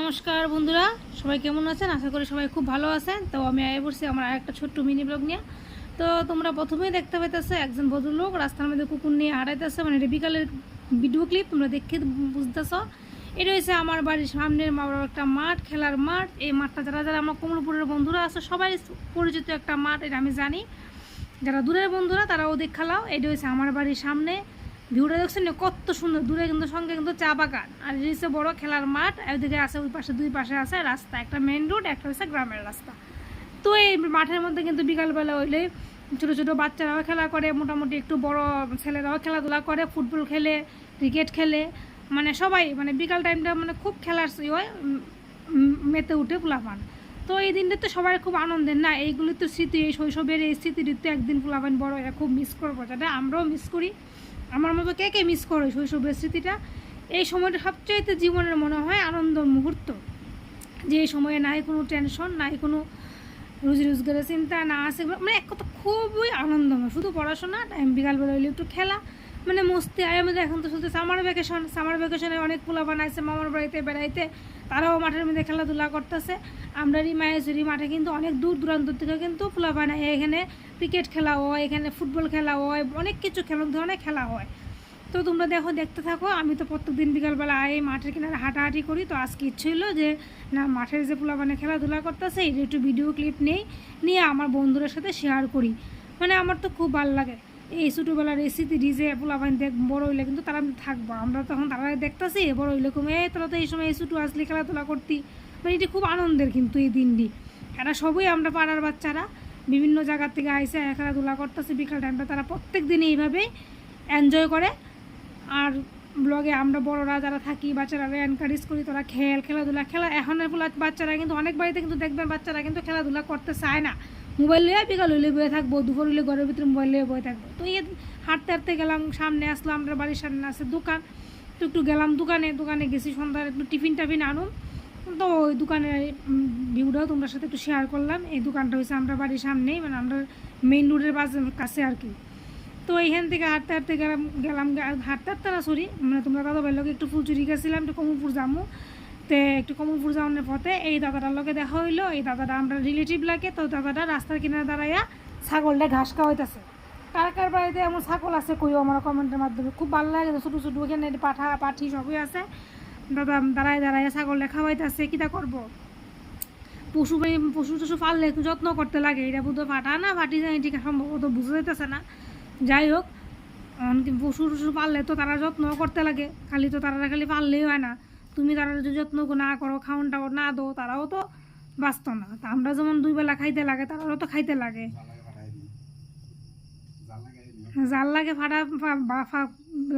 নমস্কার বন্ধুরা, সবাই কেমন আছেন? আশা করি সবাই খুব ভালো আছেন। তো আমি আগে বলছি আমার আরেকটা ছোট্ট মিনি ব্লগ নিয়ে। তো তোমরা প্রথমেই দেখতে পাইতেছো একজন ভদ্রলোক রাস্তার মধ্যে কুকুর নিয়ে হাঁটাইতেছে, মানে এটা বিকালের ভিডিও ক্লিপ, তোমরা দেখে বুঝতেছো। এটা হচ্ছে আমার বাড়ির সামনের একটা মাঠ, খেলার মাঠ। এই মাঠটা যারা যারা আমার কমলপুরের বন্ধুরা আছে সবাই পরিচিত একটা মাঠ, এটা আমি জানি। যারা দূরের বন্ধুরা তারাও দেখালাও। এটা হচ্ছে আমার বাড়ির সামনে। ভিউটা দেখছেন কত সুন্দর, দূরে কিন্তু সঙ্গে কিন্তু চা বাগান, আর এটা হচ্ছে বড় খেলার মাঠ। ওইদিকে আছে, ওই পাশে দুই পাশে আছে রাস্তা, একটা মেন রোড, একটা হচ্ছে গ্রামের রাস্তা। তো এই মাঠের মধ্যে কিন্তু বিকালবেলা হইলে ছোটো ছোটো বাচ্চারাও খেলা করে, মোটামুটি একটু বড় ছেলেরাও খেলাধুলা করে, ফুটবল খেলে, ক্রিকেট খেলে, মানে সবাই, মানে বিকাল টাইমটা মানে খুব খেলার হয়, মেতে উঠে পোলাপান। তো এই দিনটা তো সবাই খুব আনন্দের না, এইগুলি তো স্মৃতি, এই শৈশবের এই স্মৃতিটি তো একদিন পোলাপান বড় এরা খুব মিস করবো, যেটা আমরাও মিস করি। আমার মতো কে কে মিস করে শৈশবের স্মৃতিটা? এই সময়টা সবচাইতে জীবনের মনে হয় আনন্দ মুহূর্ত, যে এই সময়ে নাই কোনো টেনশন, নাই কোনো রুজি রোজগারের চিন্তা না আছে, মানে এক কথা খুবই আনন্দময়, শুধু পড়াশোনা, টাইম বিকালবেলা হইলে একটু খেলা, মানে মস্তি। আর আমাদের এখন তো শুধু সামার ভ্যাকেশনে অনেক পোলা বানাইছে মামার বাড়িতে বেড়াইতে, তারাও মাঠের মধ্যে খেলাধুলা করতেছে। আমরা মায়েশ্বরী মাঠে কিন্তু অনেক দূর দূরান্ত থেকে কিন্তু পোলা বানায়, এখানে ক্রিকেট খেলা হয়, এখানে ফুটবল খেলা হয়, অনেক কিছু ধরনের খেলা হয়। তো তোমরা দেখতে থাকো। আমি তো প্রত্যেকদিন বিকালবেলা এই মাঠের কিনারে হাঁটাহাঁটি করি। তো আজকে ইচ্ছে হলো যে না, মাঠের যে পোলাপানে খেলাধুলা করতেছে এই একটু ভিডিও ক্লিপ নিয়ে আমার বন্ধুদের সাথে শেয়ার করি। মানে আমার তো খুব ভালো লাগে এই ছোটোবেলার এই স্মৃতি, যে পোলাপান বড় হইলে কিন্তু তারা থাকবো, আমরা তখন তারা দেখতেছি বড় হইলে কমে তোরা তো এই সময় এই ছোটো আসলে খেলাধুলা করতি। মানে এটি খুব আনন্দের কিন্তু এই দিনটি। এরা সবই আমরা পাড়ার বাচ্চারা বিভিন্ন জায়গার থেকে আইসে খেলাধুলা করতেছে বিকাল টাইমটা, তারা প্রত্যেক দিনই এইভাবেই এনজয় করে। আর ব্লগে আমরা বড়রা যারা থাকি বাচ্চারা এনকারেজ করি, তোরা খেলাধুলা এখনের বাচ্চারা কিন্তু অনেক বাড়িতে কিন্তু দেখবেন বাচ্চারা কিন্তু খেলাধুলা করতে চায় না, মোবাইল লিয়ে বিকাল হইলে বয়ে থাকবো, দুপুর হইলে ঘরের ভিতরে মোবাইল লিয়ে বয়ে থাকবো। তো এই হাঁটতে হাঁটতে গেলাম, সামনে আসলাম, আমরা বাড়ির সামনে আছে দোকান, তো একটু গেলাম দোকানে গেছি, সন্ধ্যার একটু টিফিন আনুম। তো ওই দোকানের ভিউটাও তোমার সাথে একটু শেয়ার করলাম। এই দোকানটা হচ্ছে আমরা বাড়ির সামনেই, মানে আমরা মেইন রোডের কাছে আর কি। তো এইখান থেকে হাঁটতে হাঁটতে হাঁটতে না সরি, মানে তোমরা দাদা ভাইয়ের লোক একটু ফুলচুরি গেছিলাম, একটু কমলপুর যাবো। তো একটু কমলপুর যাওয়ানোর পথে এই দাদাটার লোকে দেখা হইলো। এই দাদাটা আমরা রিলেটিভ লাগে। তো দাদাটা রাস্তার কিনারে দাঁড়াইয়া ছাগলটা ঘাস খাওয়াইতেছে। কার কার বাড়িতে এমন ছাগল আছে কইও আমার কমেন্টের মাধ্যমে, খুব ভালো লাগে। ছোটো ছোটো ওখানে পাঠি সবই আছে। দাদা দাঁড়ায় ছাগলটা খাওয়াইতেছে, কীটা করবো, পশু টশু পাললে একটু যত্ন করতে লাগে। এটা বুধ ফাটা না ফাটি যায়, ঠিক সম্ভবত বুঝা যাইতেছে না। যাই হোক, পশু টশু পাললে তো তারা যত্ন করতে লাগে, খালি তো তারা খালি পাললেই হয় না। তুমি তারা যদি যত্ন না করো, খাওয়ান টাওয়ান না দো, তারাও তো বাঁচত না। তা আমরা যেমন 2 বেলা খাইতে লাগে, তারাও তো খাইতে লাগে। জাল লাগে ফাটা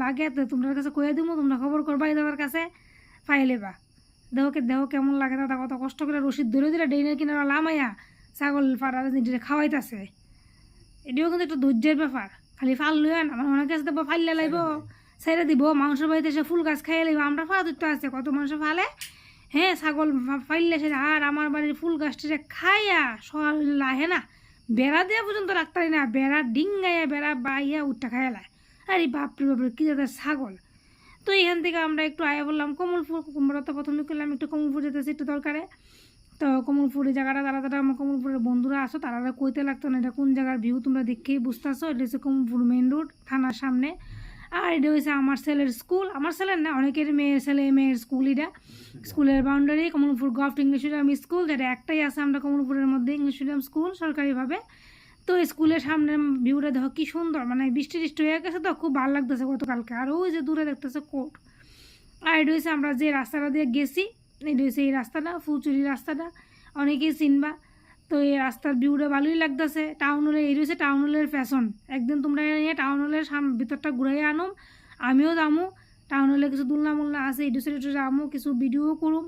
লাগে, তো তোমার কাছে কয়ে দিব, তোমরা খবর করবা এই দাদার কাছে, পাইলেবা। দেহ কেমন লাগে, দাদা কত কষ্ট করে রশিদ ধরে দিলে ডেইনের কিনারা লামাইয়া ছাগল ফাটা খাওয়াইতেছে। এটিও কিন্তু একটা ধৈর্যের ব্যাপার, খালি ফাল লইয়া না, মানে অনেকে আসতে ফাইলে লাইব ছেড়ে দিব, মাংসের বাড়িতে এসে ফুল গাছ খাইয়ে লাইব। আমরা ফালা ধরতে আছে, কত মানুষ ফালে, হ্যাঁ ছাগল ফাইলে সে। আর আমার বাড়ির ফুল গাছটা খাইয়া সকাল লাহে না, বেড়া দেওয়া পর্যন্ত রাখতে পারি না, বেড়া ডিঙ্গাইয়া বেড়া বাইয়া উঠটা খাইলায়। আরে বাপরে বাপরে কী যাদের ছাগল। তো এখান থেকে আমরা একটু আয়া বললাম কমলপুর। আমরা তো প্রথমে করলাম একটু কমলপুর যেতেছি একটু দরকারে। তো কমলপুরের জায়গাটা যারা আমার কমলপুরের বন্ধুরা আসো তারা কইতে লাগতো না এটা কোন জায়গার ভিউ, তোমরা দেখেই বুঝতেছো। এটা হচ্ছে কমলপুর মেন রোড থানার সামনে। আর এটা হচ্ছে আমার ছেলের স্কুল, আমার ছেলের না অনেকের মেয়ের স্কুল। এটা স্কুলের boundary Kamalpur government English medium school, যেটা একটাই আছে আমরা কমলপুরের মধ্যে ইংলিশ মিডিয়াম স্কুল সরকারিভাবে। তো স্কুলের সামনে ভিউটা দেখো কি সুন্দর, মানে বৃষ্টি হয়ে গেছে তো খুব ভালো লাগতেছে গতকালকে। আর ওই যে দূরে দেখতেছে কোর্ট। আর এটা হচ্ছে আমরা যে রাস্তাটা দিয়ে গেছি, এটা হচ্ছে এই রাস্তাটা, ফুলচুরি রাস্তাটা, অনেকেই চিনবা। তো এই রাস্তার ভিউটা ভালোই লাগতেছে। টাউন হলে এই হচ্ছে টাউন হলের ফ্যাশন। একদিন তোমরা নিয়ে টাউন হলের ভিতরটা ঘুরাই আনো, আমিও যামো। টাউন হলে কিছু দুলনা মুলনা আছে, এটু সেটু যামো, কিছু ভিডিও করুম।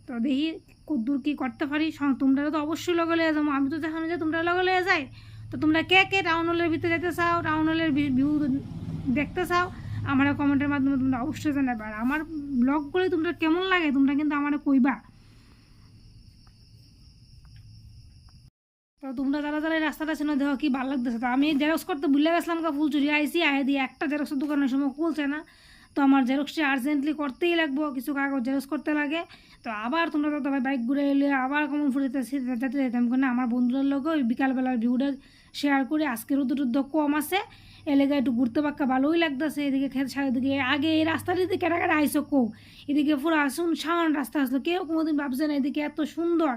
তো দেখি কদ্দূর কী করতে পারি। তোমরা তো অবশ্যই লগে লিয়ে যাবো, আমি তো দেখানো যায় তোমরা লগে লিয়ে যাই। তো তোমরা কে কে টাউন হলের ভিতরে যেতে চাও, টাউন হলের ভিউ দেখতে চাও, আমার কমেন্টের মাধ্যমে তোমরা অবশ্যই জানাবে। আর আমার ব্লগগুলি তোমরা কেমন লাগে তোমরা কিন্তু আমার কইবা। তো তোমরা যারা যারা এই রাস্তাটা ছিল দেখো কি ভালো লাগতেছে। তো আমি জেরক্স করতে ভুলে গেছিলাম ফুলচুরি আইসি আয় দিয়ে একটা জেরক্সের দোকানের সময় খুলছে না। তো আমার জেরক্সটা আর্জেন্টলি করতেই লাগবো, কিছু কাগজ জেরক্স করতে লাগে। তো আবার তোমরা তো তবে বাইক ঘুরে এলে আবার কমন ফুটে যেতে যেতাম না আমার বন্ধুদের লোক ওই বিকালবেলার ভিউটা শেয়ার করে। আজকে রোদ কম আছে, এলাকায় একটু ঘুরতে পাক্কা ভালোই লাগতেছে। এদিকে খেত সারিদিকে আগে এই রাস্তাটিতে কেটা কেটা আইসো কো, এদিকে পুরো শুনশান রাস্তা আসলো, কেউ কোনোদিন ভাবছে না এদিকে এত সুন্দর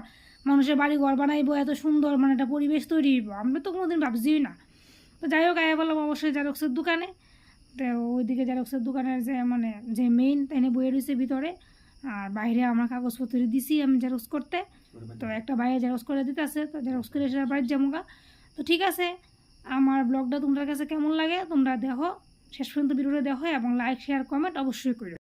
মানুষের বাড়ি ঘর বানাইবো, এত সুন্দর মানে একটা পরিবেশ তৈরি হইব, আমরা তো কোনোদিন ভাবছিই না। তো যাই হোক আয়া বললাম অবশ্যই জেরক্সের দোকানে। তো ওইদিকে জেরক্সের দোকানের যে মানে যে মেইন তাই বইয়ে রয়েছে ভিতরে, আর বাইরে আমার কাগজপত্র দিছি আমি জেরক্স করতে। তো একটা বাইরে জেরক্স করে দিতে আছে, তো জেরক্স করে এসে বাড়ির যামুগা। তো ঠিক আছে, আমার ব্লগটা তোমাদের কাছে কেমন লাগে তোমরা দেখো, শেষ পর্যন্ত ভিডিওটা দেখো এবং লাইক শেয়ার কমেন্ট অবশ্যই করো।